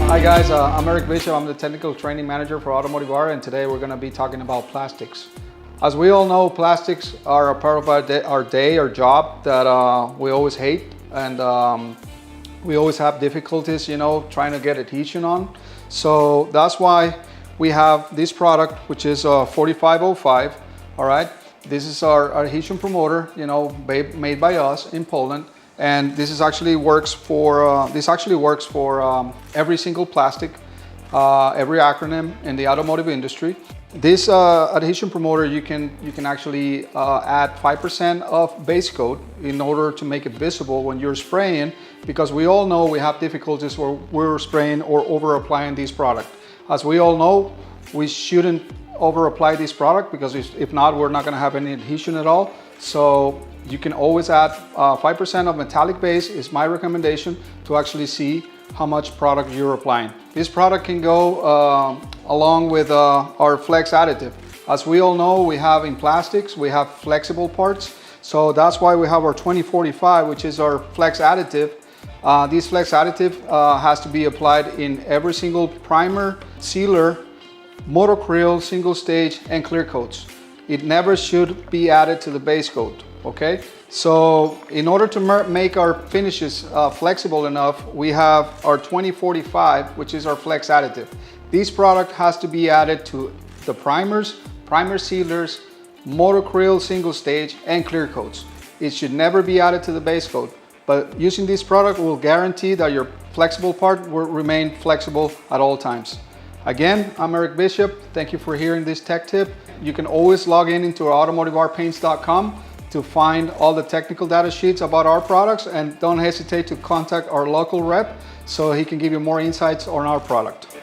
Hi guys, I'm Eric Bishop. I'm the Technical Training Manager for Automotive, and today we're going to be talking about plastics. As we all know, plastics are a part of our job that we always hate, and we always have difficulties, trying to get adhesion on. So that's why we have this product, which is 4505. All right, this is our adhesion promoter, made by us in Poland. And this actually works for every single plastic, every acronym in the automotive industry. This adhesion promoter, you can actually add 5% of base coat in order to make it visible when you're spraying, because we all know we have difficulties where we're spraying or over applying this product. As we all know, we shouldn't over apply this product, because if not, we're not going to have any adhesion at all. So you can always add 5% of metallic base is my recommendation to actually see how much product you're applying. This product can go along with our flex additive. As we all know, we have in plastics, we have flexible parts. So that's why we have our 2045, which is our flex additive. This flex additive has to be applied in every single primer, sealer, monocryl, single stage, and clear coats. It never should be added to the base coat. Okay, so in order to make our finishes flexible enough, we have our 2045, which is our flex additive. This product has to be added to the primers, primer sealers, monocryl, single stage, and clear coats. It should never be added to the base coat, but using this product will guarantee that your flexible part will remain flexible at all times. Again, I'm Eric Bishop. Thank you for hearing this tech tip. You can always log into automotivepaints.com to find all the technical data sheets about our products, and don't hesitate to contact our local rep so he can give you more insights on our product.